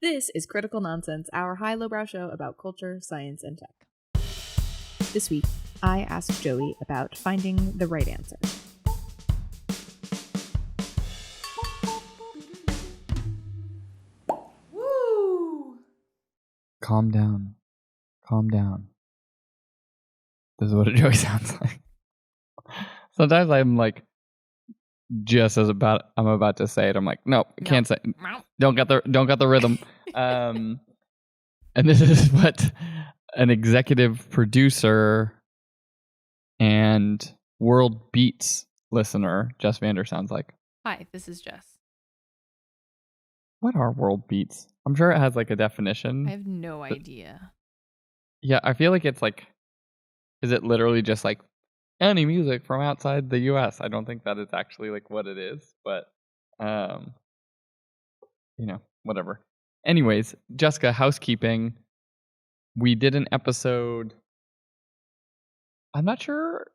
This is Critical Nonsense, our high-lowbrow show about culture, science, and tech. This week, I asked Joey about finding the right answer. Woo! Calm down. Calm down. This is what a Joey sounds like. Sometimes I'm like, just as I'm about to say it, I'm like, no, can't say it. Don't got the rhythm. And this is what an executive producer and World Beats listener, Jess Vander, sounds like. Hi, this is Jess. What are World Beats? I'm sure it has like a definition. I have no idea. Yeah, I feel like it's like, is it literally just like any music from outside the US? I don't think that is actually like what it is, but whatever. Anyways, Jessica, housekeeping. We did an episode, I'm not sure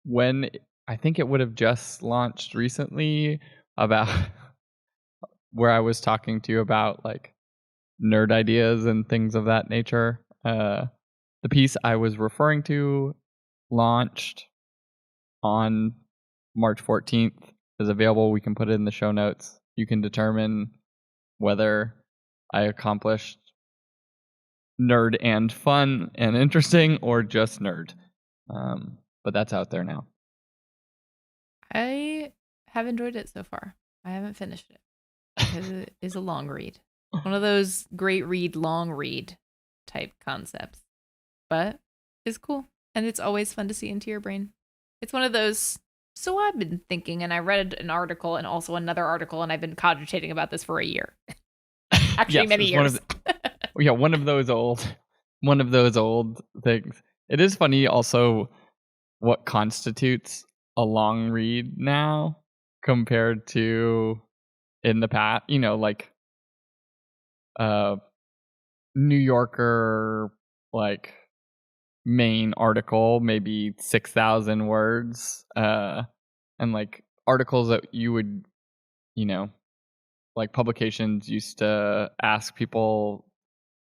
when, I think it would have just launched recently, about where I was talking to you about like nerd ideas and things of that nature. The piece I was referring to launched on March 14th, is available. We can put it in the show notes. You can determine whether I accomplished nerd and fun and interesting or just nerd. But that's out there now. I have enjoyed it so far. I haven't finished it because it is a long read. One of those great read, long read type concepts. But it's cool. And it's always fun to see into your brain. It's one of those, so I've been thinking, and I read an article and also another article, and I've been cogitating about this for a year. Actually, yes, many years. One of those old things. It is funny also what constitutes a long read now compared to in the past. You know, like New Yorker, like main article, maybe 6,000 words, and like articles that you would, like publications used to ask people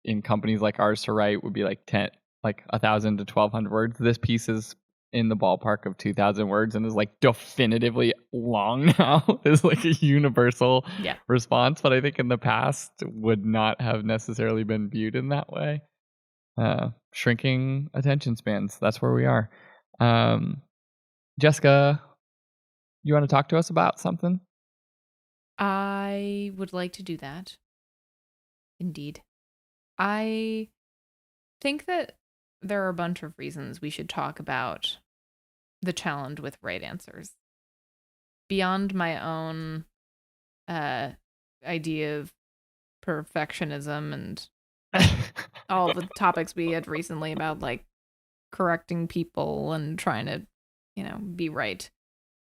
in companies like ours to write would be like 1,000 to 1,200 words. This piece is in the ballpark of 2,000 words and is like definitively long now. Is like a universal response, but I think in the past would not have necessarily been viewed in that way. Shrinking attention spans. That's where we are. Jessica, you want to talk to us about something? I would like to do that. Indeed. I think that there are a bunch of reasons we should talk about the challenge with right answers. Beyond my own idea of perfectionism and all the topics we had recently about like correcting people and trying to, be right.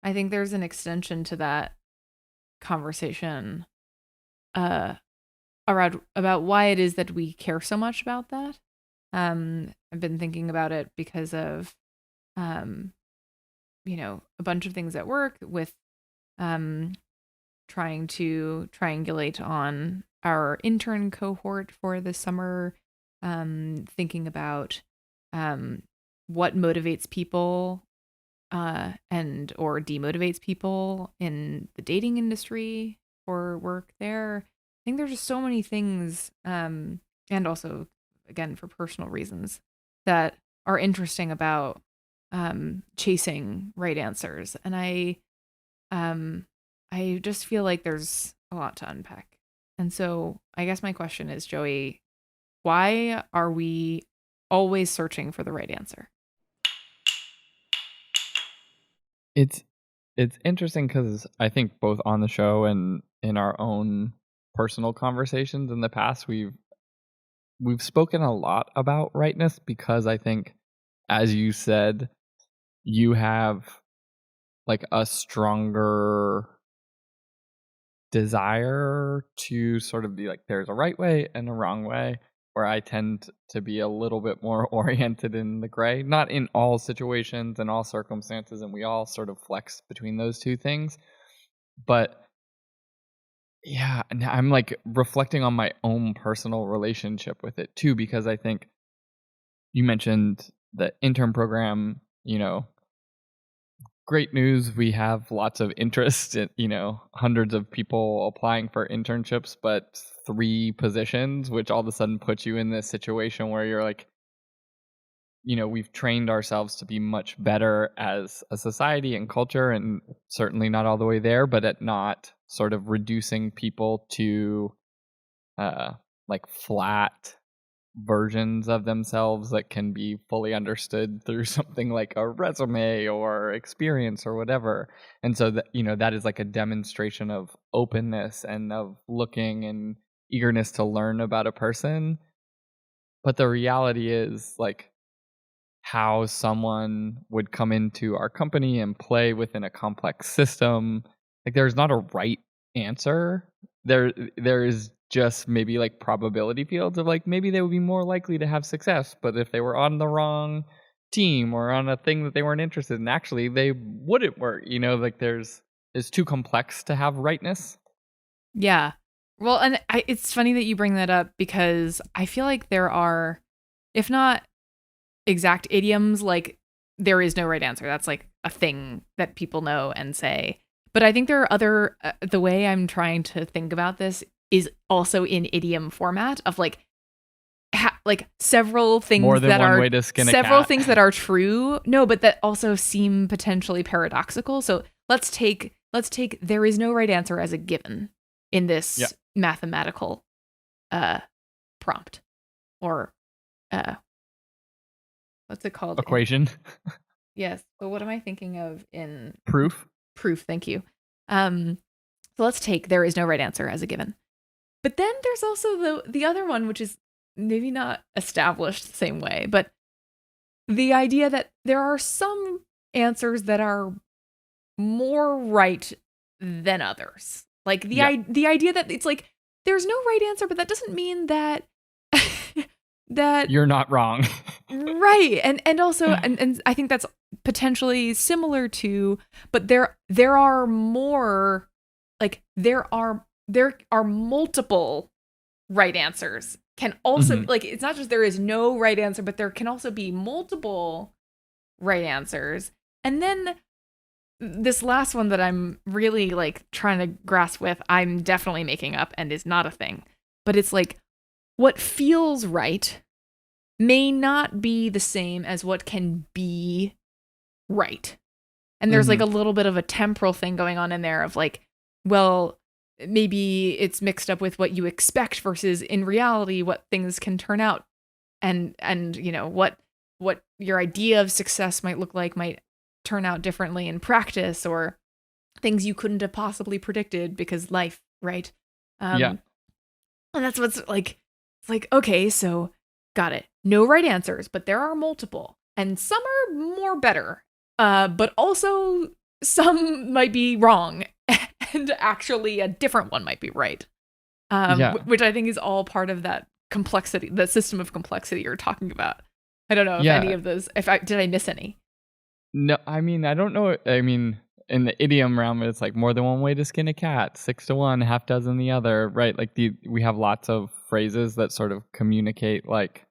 I think there's an extension to that conversation about why it is that we care so much about that. I've been thinking about it because of a bunch of things at work with trying to triangulate on our intern cohort for the summer, thinking about what motivates people and or demotivates people in the dating industry for work there. I think there's just so many things, and also, again, for personal reasons, that are interesting about chasing right answers. And I just feel like there's a lot to unpack. And so I guess my question is, Joey, why are we always searching for the right answer? It's interesting because I think both on the show and in our own personal conversations in the past, we've spoken a lot about rightness because I think, as you said, you have like a stronger desire to sort of be like, there's a right way and a wrong way, where I tend to be a little bit more oriented in the gray, not in all situations and all circumstances, and we all sort of flex between those two things. But Yeah, and I'm like reflecting on my own personal relationship with it too, because I think you mentioned the intern program, great news. We have lots of interest in, hundreds of people applying for internships, but 3 positions, which all of a sudden puts you in this situation where you're like, we've trained ourselves to be much better as a society and culture, and certainly not all the way there, but at not sort of reducing people to like flat versions of themselves that can be fully understood through something like a resume or experience or whatever. And so that that is like a demonstration of openness and of looking and eagerness to learn about a person. But the reality is like how someone would come into our company and play within a complex system. Like there's not a right answer. There is just maybe like probability fields of like maybe they would be more likely to have success, but if they were on the wrong team or on a thing that they weren't interested in, actually they wouldn't work. Like it's too complex to have rightness. Yeah. Well, and it's funny that you bring that up because I feel like there are, if not exact idioms, like there is no right answer. That's like a thing that people know and say. But I think there are other, the way I'm trying to think about this is also in idiom format of like, like several things More than that one are way to skin a several cat. things that are true. No, but that also seem potentially paradoxical. So let's take there is no right answer as a given in this mathematical prompt or what's it called? Equation. Yes. But what am I thinking of in Proof. Thank you. So let's take there is no right answer as a given. But then there's also the other one, which is maybe not established the same way, but the idea that there are some answers that are more right than others. Like the idea that it's like there's no right answer, but that doesn't mean that that you're not wrong. Right. And also and I think that's potentially similar to, but there are more, like there are multiple right answers. Can also like it's not just there is no right answer, but there can also be multiple right answers. And then this last one that I'm really like trying to grasp with, I'm definitely making up and is not a thing. But it's like what feels right may not be the same as what can be right. And there's like a little bit of a temporal thing going on in there of like, well, maybe it's mixed up with what you expect versus in reality what things can turn out, and what your idea of success might look like might turn out differently in practice, or things you couldn't have possibly predicted because life, right? And that's what's like, it's like, okay, so got it, no right answers, but there are multiple, and some are more better, but also some might be wrong. And actually a different one might be right. Which I think is all part of that complexity, the system of complexity you're talking about. I don't know if any of those, did I miss any? No, I mean, I don't know. I mean, in the idiom realm, it's like more than one way to skin a cat, 6 to 1, half dozen the other, right? Like we have lots of phrases that sort of communicate like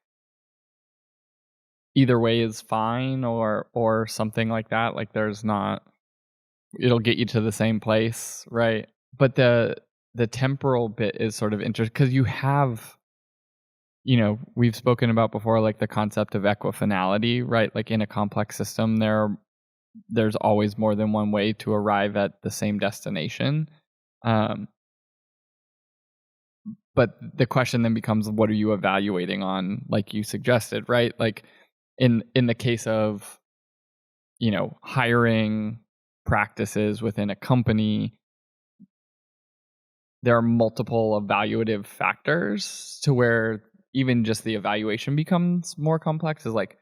either way is fine or something like that. Like there's not, it'll get you to the same place, right? But the temporal bit is sort of interesting because you have, we've spoken about before, like the concept of equifinality, right? Like in a complex system, there's always more than one way to arrive at the same destination. But the question then becomes, what are you evaluating on, like you suggested, right? Like in the case of, hiring practices within a company, there are multiple evaluative factors to where even just the evaluation becomes more complex. Is like,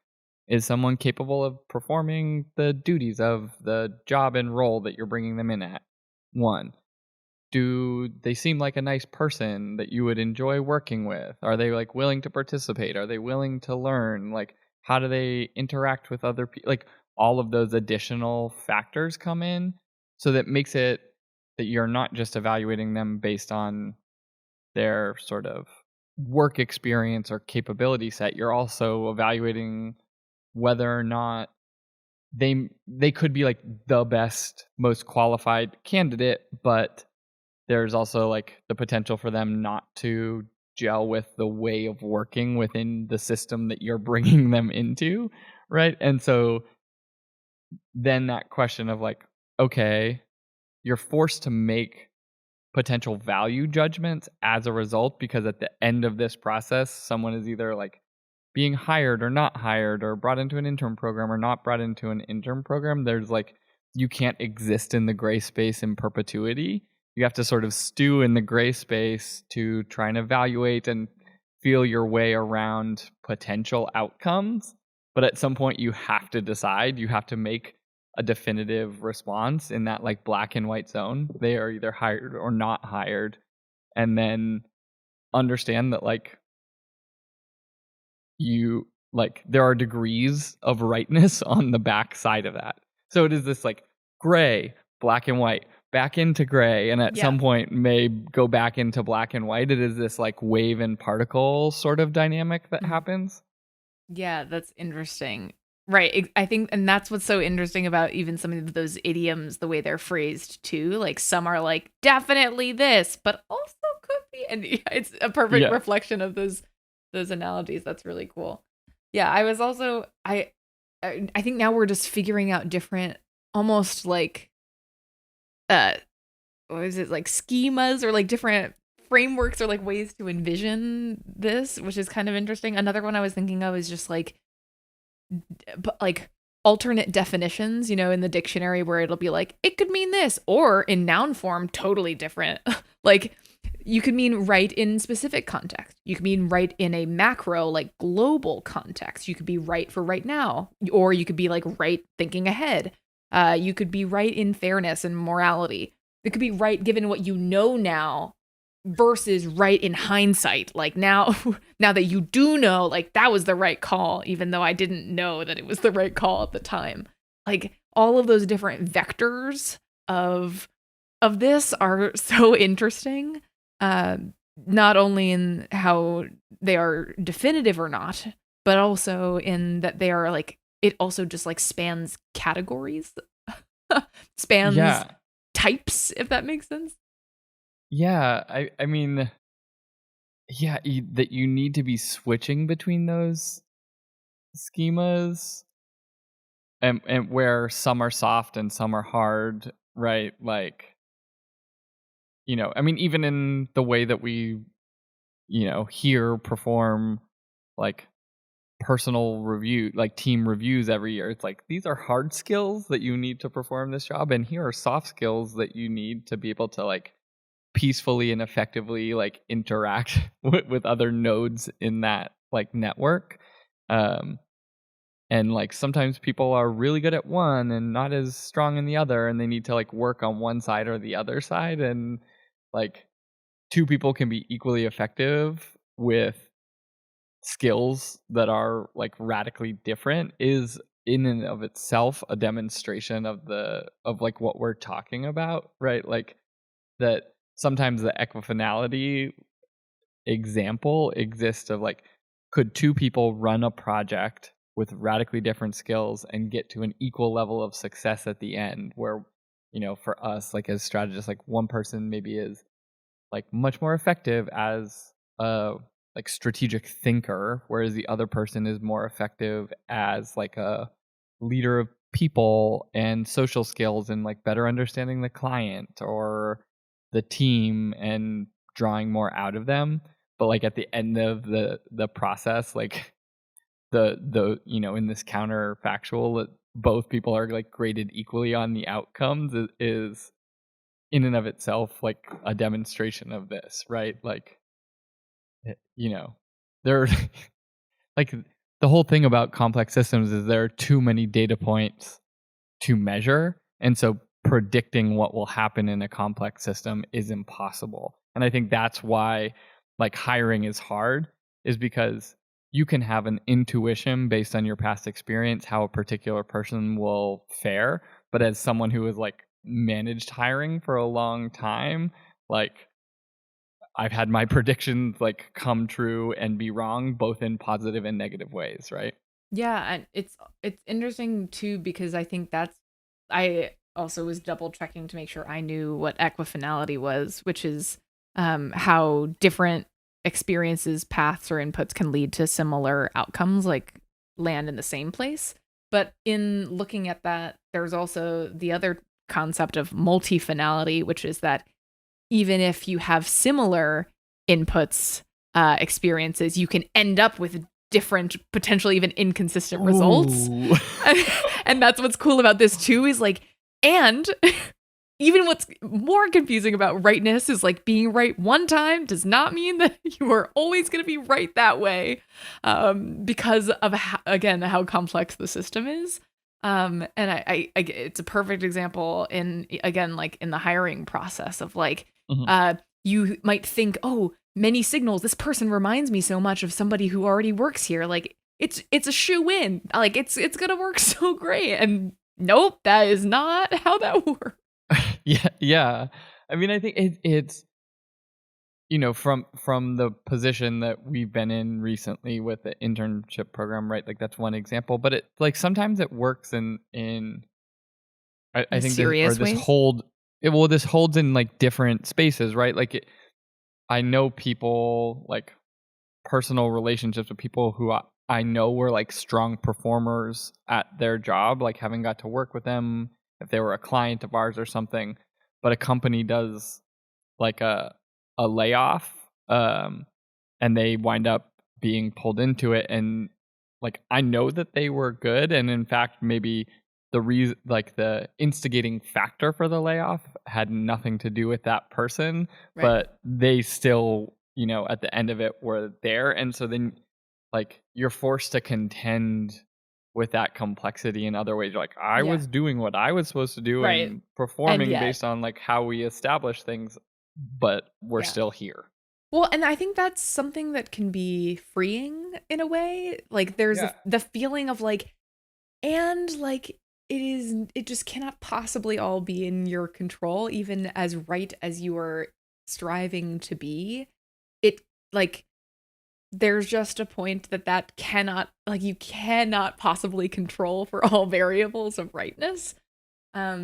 is someone capable of performing the duties of the job and role that you're bringing them in at? 1, do they seem like a nice person that you would enjoy working with? Are they like willing to participate? Are they willing to learn? Like, how do they interact with other people? Like, all of those additional factors come in, so that makes it that you're not just evaluating them based on their sort of work experience or capability set. You're also evaluating whether or not they could be like the best, most qualified candidate, but there's also like the potential for them not to gel with the way of working within the system that you're bringing them into, right? And so then that question of like, okay, you're forced to make potential value judgments as a result, because at the end of this process, someone is either like being hired or not hired, or brought into an intern program or not brought into an intern program. There's like, you can't exist in the gray space in perpetuity. You have to sort of stew in the gray space to try and evaluate and feel your way around potential outcomes. But at some point you have to decide, you have to make a definitive response in that like black and white zone. They are either hired or not hired. And then understand that like you like there are degrees of rightness on the back side of that. So it is this like gray, black and white, back into gray, and at some point may go back into black and white. It is this like wave and particle sort of dynamic that happens. Yeah, that's interesting. Right. I think, and that's what's so interesting about even some of those idioms, the way they're phrased too. Like some are like definitely this, but also could be, and it's a perfect reflection of those analogies. That's really cool. Yeah, I was also I think now we're just figuring out different, almost like what is it, like schemas or like different frameworks or like ways to envision this, which is kind of interesting. Another one I was thinking of is just like alternate definitions, in the dictionary, where it'll be like, it could mean this, or in noun form, totally different. Like you could mean right in specific context. You could mean right in a macro, like global context. You could be right for right now, or you could be like right thinking ahead. You could be right in fairness and morality. It could be right given what you know now versus right in hindsight. Like now that you do know, like that was the right call, even though I didn't know that it was the right call at the time. Like all of those different vectors of this are so interesting. Not only in how they are definitive or not, but also in that they are like, it also just like spans categories, spans types, if that makes sense. Yeah, I mean, yeah, that you need to be switching between those schemas, and where some are soft and some are hard, right? Like, I mean, even in the way that we, here perform like personal review, like team reviews every year. It's like, these are hard skills that you need to perform this job, and here are soft skills that you need to be able to like peacefully and effectively like interact with other nodes in that like network. And like sometimes people are really good at one and not as strong in the other, and they need to like work on one side or the other side, and like two people can be equally effective with skills that are like radically different is in and of itself a demonstration of like what we're talking about, right? Like that sometimes the equifinality example exists of like, could two people run a project with radically different skills and get to an equal level of success at the end, where for us, like as strategists, like one person maybe is like much more effective as a like strategic thinker, whereas the other person is more effective as like a leader of people and social skills and like better understanding the client or the team and drawing more out of them. But like at the end of the process, like the in this counterfactual that both people are like graded equally on the outcomes is in and of itself like a demonstration of this, right? Like there like the whole thing about complex systems is there are too many data points to measure, and so predicting what will happen in a complex system is impossible. And I think that's why like hiring is hard, is because you can have an intuition based on your past experience how a particular person will fare, but as someone who is like managed hiring for a long time, like I've had my predictions like come true and be wrong, both in positive and negative ways, right? Yeah, and it's interesting too because I think I also was double checking to make sure I knew what equifinality was, which is how different experiences, paths, or inputs can lead to similar outcomes, like land in the same place. But in looking at that, there's also the other concept of multifinality, which is that even if you have similar inputs, experiences, you can end up with different, potentially even inconsistent results. Ooh. And that's what's cool about this too, is like, and even what's more confusing about rightness is like being right one time does not mean that you are always going to be right that way, because of how complex the system is. And I it's a perfect example in, again, like in the hiring process of like, you might think, oh, many signals, this person reminds me so much of somebody who already works here, like it's a shoe-in, like it's gonna work so great, and nope, that is not how that works. Yeah. I mean, I think it's from the position that we've been in recently with the internship program, right? Like that's one example, but it like sometimes it works in I think Serious this ways. this holds in like different spaces, right? Like I know people, like personal relationships with people who I know were like strong performers at their job, like having got to work with them if they were a client of ours or something, but a company does like a layoff, and they wind up being pulled into it, and like I know that they were good, and in fact maybe the reason, like the instigating factor for the layoff had nothing to do with that person, Right. but they still, at the end of it were there, and so then like you're forced to contend with that complexity in other ways. You're like, I Yeah. was doing what I was supposed to do Right. and performing yet- based on like how we establish things, but we're Yeah. still here. Well, and I think that's something that can be freeing in a way. Like there's Yeah. the feeling of like, and like it just cannot possibly all be in your control, even as right as you are striving to be. It like there's just a point that cannot, like, you cannot possibly control for all variables of rightness. I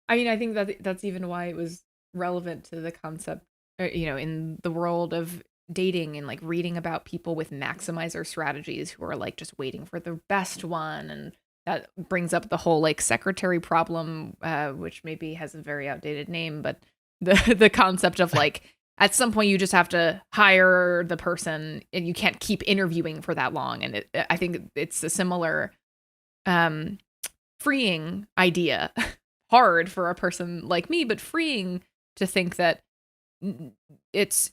mean, I think that that's even why it was relevant to the concept, in the world of dating and like reading about people with maximizer strategies who are like just waiting for the best one. And that brings up the whole like secretary problem, which maybe has a very outdated name, but the concept of like, at some point you just have to hire the person and you can't keep interviewing for that long. And I think it's a similar freeing idea. Hard for a person like me, but freeing to think that it's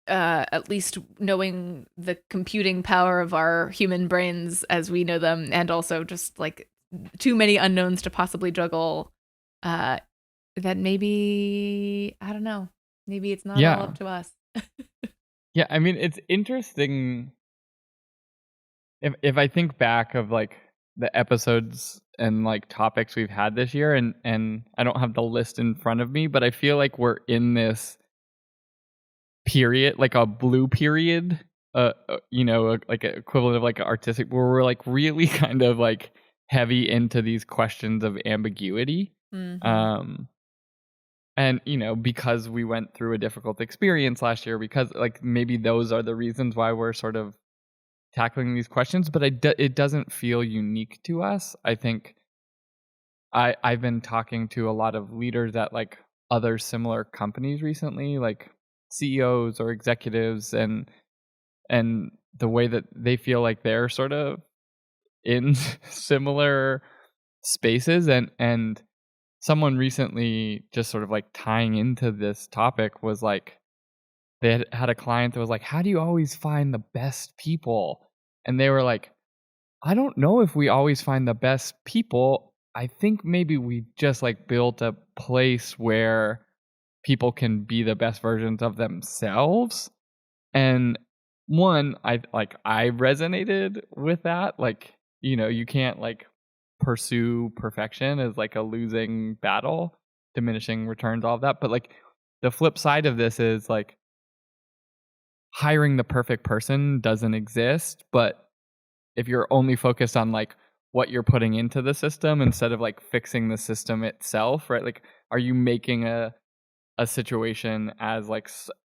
at least knowing the computing power of our human brains as we know them, and also just like too many unknowns to possibly juggle, that maybe, I don't know, maybe it's not all up to us. Yeah, I mean, it's interesting if I think back of like the episodes and like topics we've had this year, and I don't have the list in front of me, but I feel like we're in this period, like a blue period, like an equivalent of like an artistic, where we're like really kind of like heavy into these questions of ambiguity. Mhm. And because we went through a difficult experience last year, because like maybe those are the reasons why we're sort of tackling these questions, but it doesn't feel unique to us. I think I've been talking to a lot of leaders at like other similar companies recently, like CEOs or executives, and the way that they feel like they're sort of in similar spaces, and someone recently, just sort of like tying into this topic, was like they had a client that was like, how do you always find the best people? And they were like, I don't know if we always find the best people. I think maybe we just like built a place where people can be the best versions of themselves. And I resonated with that. Like, you can't like pursue perfection as like a losing battle. diminishing returns, all of that. But like the flip side of this is like hiring the perfect person doesn't exist. But if you're only focused on like what you're putting into the system instead of like fixing the system itself, right? Like, are you making a situation as like,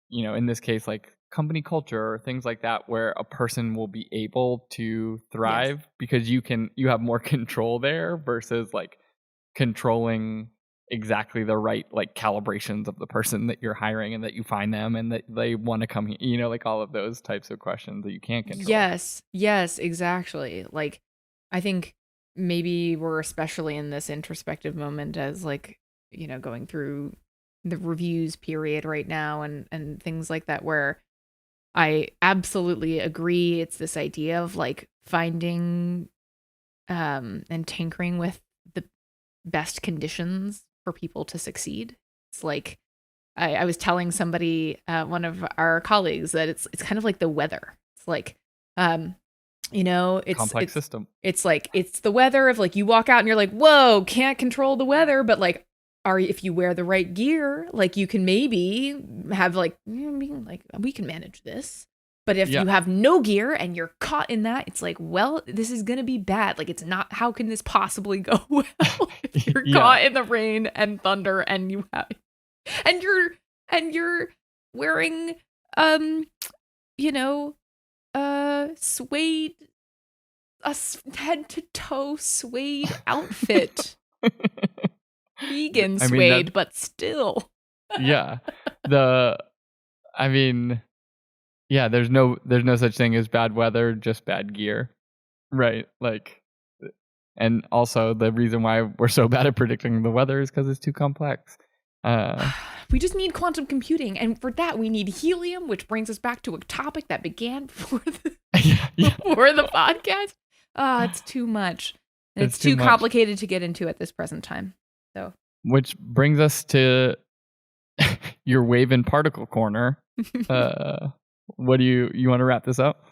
you know, in this case, like company culture or things like that, where a person will be able to thrive because you have more control there versus like controlling exactly the right like calibrations of the person that you're hiring and that you find them and that they want to come here, you know, like all of those types of questions that you can't control. Yes, exactly. Like, I think maybe we're especially in this introspective moment as like, you know, going through the reviews period right now and things like that, where I absolutely agree. It's this idea of like finding and tinkering with the best conditions for people to succeed. It's like I was telling somebody, one of our colleagues, that it's kind of like the weather. It's like you know, it's complex system. It's like it's the weather of like you walk out and you're like, whoa, can't control the weather, but like if you wear the right gear, like you can maybe have like we can manage this. But if you have no gear and you're caught in that, it's like, well, this is gonna be bad. Like, it's not. How can this possibly go well if you're caught in the rain and thunder and you have, and you're wearing you know, suede, a head to toe suede outfit. Vegan suede, but still. Yeah. There's no such thing as bad weather, just bad gear. Right. Like, and also the reason why we're so bad at predicting the weather is because it's too complex. We just need quantum computing, and for that we need helium, which brings us back to a topic that began before the podcast. It's too much. And it's too complicated to get into at this present time. So, which brings us to your wave and particle corner. What do you want to wrap this up?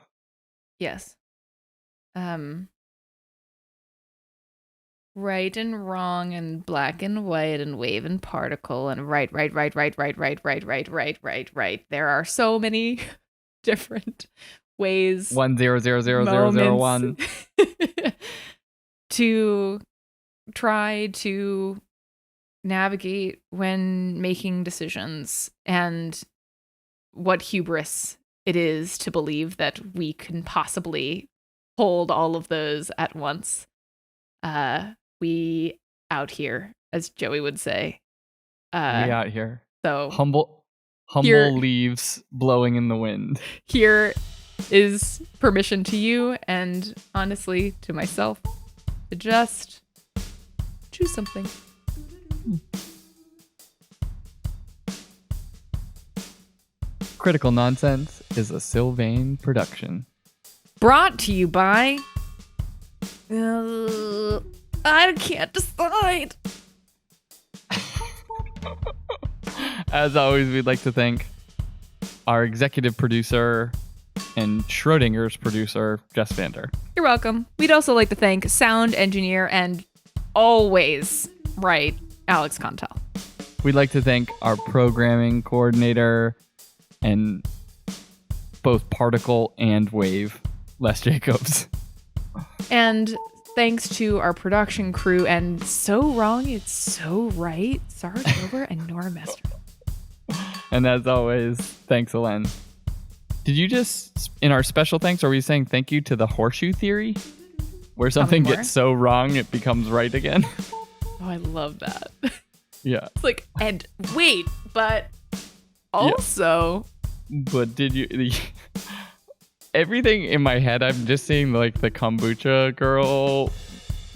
Yes. Right and wrong and black and white and wave and particle and right. There are so many different ways. 1000001 to try to navigate when making decisions, and what hubris it is to believe that we can possibly hold all of those at once. We out here, as Joey would say. We out here. So humble here, leaves blowing in the wind. Here is permission to you, and honestly to myself, to just choose something. Critical Nonsense is a Sylvain production. Brought to you by... I can't decide. As always, we'd like to thank our executive producer and Schrodinger's producer, Jess Vander. You're welcome. We'd also like to thank sound engineer and always right, Alex Contel. We'd like to thank our programming coordinator and both particle and wave, Les Jacobs. And thanks to our production crew and So Wrong It's So Right, Sarah Dover and Nora Mester. And as always, thanks, Elen. Did you just, in our special thanks, are we saying thank you to the horseshoe theory? Where something gets so wrong, it becomes right again? Oh, I love that. Yeah. It's like, and wait, but also... Yeah. But did you... Everything in my head, I'm just seeing like the kombucha girl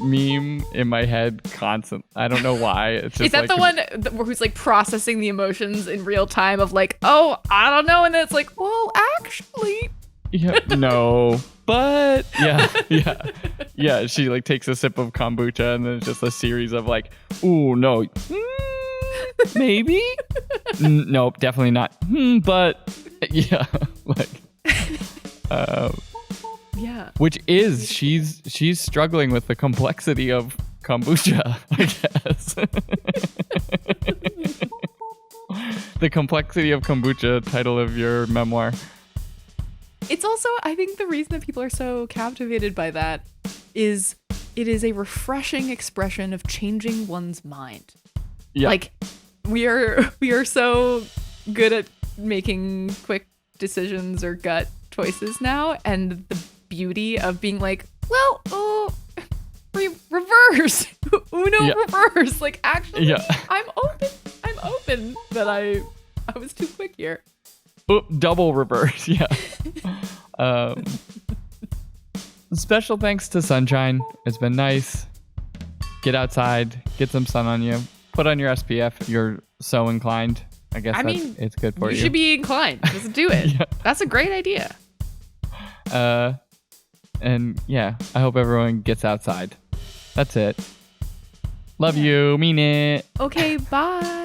meme in my head constant. I don't know why. It's just is that like, the one who's like processing the emotions in real time of like, oh, I don't know, and then it's like, well, actually, yeah, no, but yeah. She like takes a sip of kombucha, and then it's just a series of like, ooh, no, maybe, nope, definitely not, but yeah, like. Yeah. Which is she's struggling with the complexity of kombucha, I guess. The Complexity of Kombucha, title of your memoir. It's also, I think the reason that people are so captivated by that is it is a refreshing expression of changing one's mind. Yeah. Like we are so good at making quick decisions or gut choices now, and the beauty of being like, well, reverse. Uno reverse. Like actually I'm open that I was too quick here. Double reverse. Yeah. Special thanks to Sunshine. It's been nice. Get outside, get some sun on you, put on your SPF if you're so inclined. I guess it's good for you. You should be inclined. Just do it. Yeah. That's a great idea. And yeah, I hope everyone gets outside. That's it. Love you. Mean it. Okay, bye.